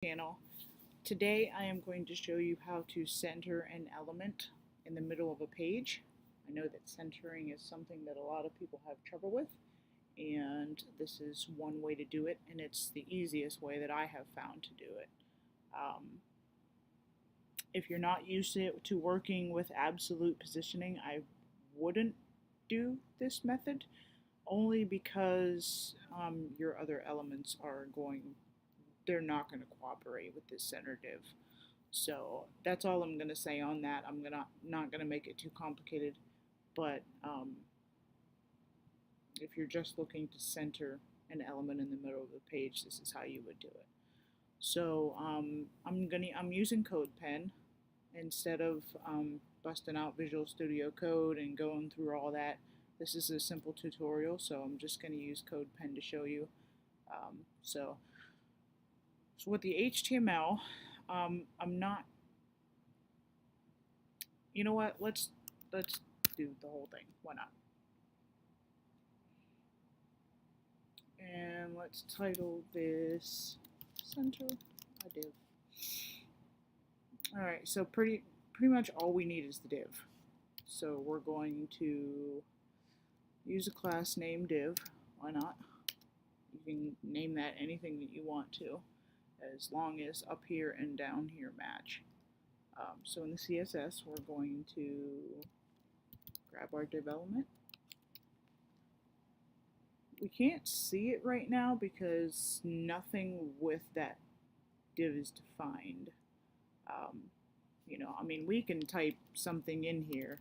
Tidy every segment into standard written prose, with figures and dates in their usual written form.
Channel. Today I am going to show you how to center an element in the middle of a page. I know that centering is something that a lot of people have trouble with, and this is one way to do it, and it's the easiest way that I have found to do it. If you're not used to working with absolute positioning, I wouldn't do this method, only because your other elements they're not going to cooperate with this center div. So that's all I'm going to say on that. I'm not going to make it too complicated, but if you're just looking to center an element in the middle of the page, this is how you would do it. So I'm using CodePen instead of busting out Visual Studio Code and going through all that. This is a simple tutorial, so I'm just going to use CodePen to show you. So with the HTML, I'm not. You know what? Let's do the whole thing. Why not? And let's title this Center a Div. All right. So pretty much all we need is the div. So we're going to use a class named div. Why not? You can name that anything that you want to, as long as up here and down here match. So in the CSS, we're going to grab our div element. We can't see it right now because nothing with that div is defined. I mean, we can type something in here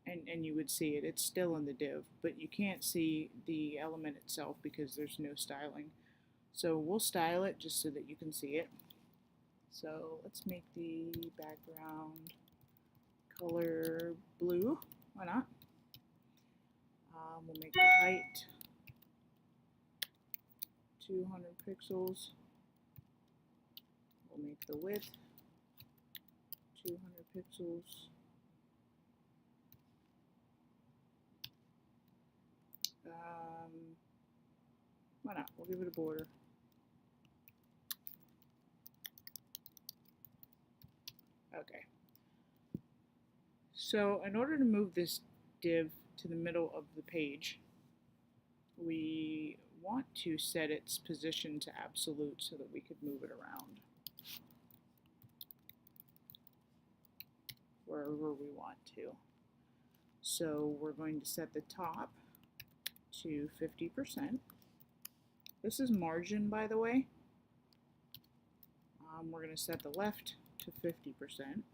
and you would see it. It's still in the div, but you can't see the element itself because there's no styling. So we'll style it just so that you can see it. So let's make the background color blue. Why not? We'll make the height 200 pixels. We'll make the width 200 pixels. Why not? We'll give it a border. Okay. So in order to move this div to the middle of the page, we want to set its position to absolute so that we could move it around wherever we want to. So we're going to set the top to 50%. This is margin, by the way. We're going to set the left to 50%.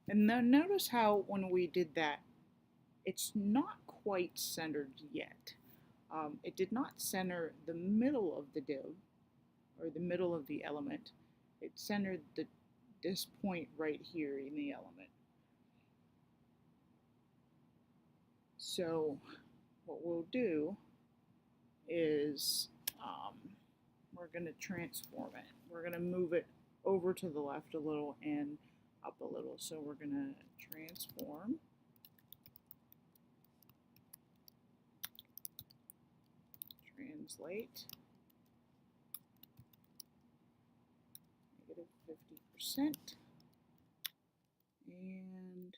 And then notice how when we did that, it's not quite centered yet. It did not center the middle of the div, or the middle of the element. It centered this point right here in the element. So what we'll do is we're going to transform it. We're going to move it over to the left a little and up a little. So we're going to transform. Translate. -50%. And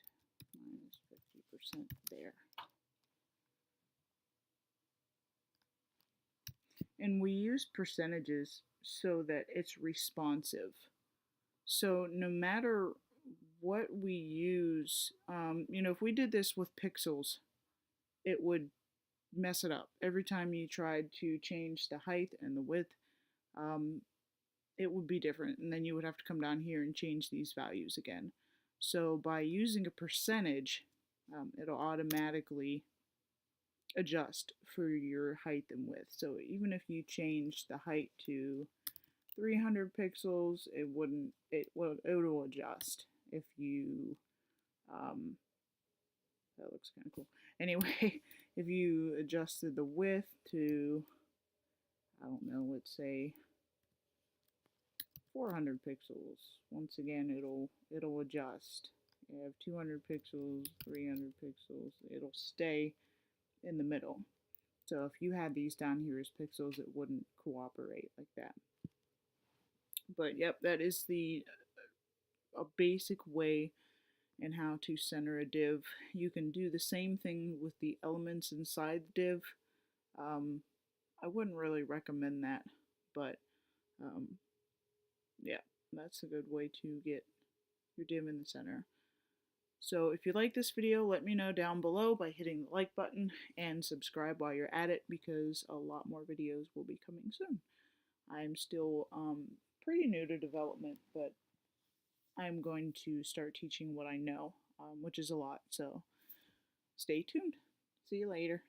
-50% there. And we use percentages so that it's responsive. So no matter what we use, if we did this with pixels, it would mess it up. Every time you tried to change the height and the width, it would be different. And then you would have to come down here and change these values again. So by using a percentage, it'll automatically adjust for your height and width. So even if you change the height to 300 pixels, it will adjust. If you that looks kind of cool. Anyway, if you adjusted the width to, I don't know, let's say 400 pixels, once again it'll adjust. You have 200 pixels, 300 pixels, it'll stay in the middle. So if you had these down here as pixels, it wouldn't cooperate like that. But yep, that is a basic way in how to center a div. You can do the same thing with the elements inside the div. Um, I wouldn't really recommend that, but um, yeah, that's a good way to get your div in the center. So if you like this video, let me know down below by hitting the like button and subscribe while you're at it, because a lot more videos will be coming soon. I'm still pretty new to development, but I'm going to start teaching what I know, which is a lot. So stay tuned. See you later.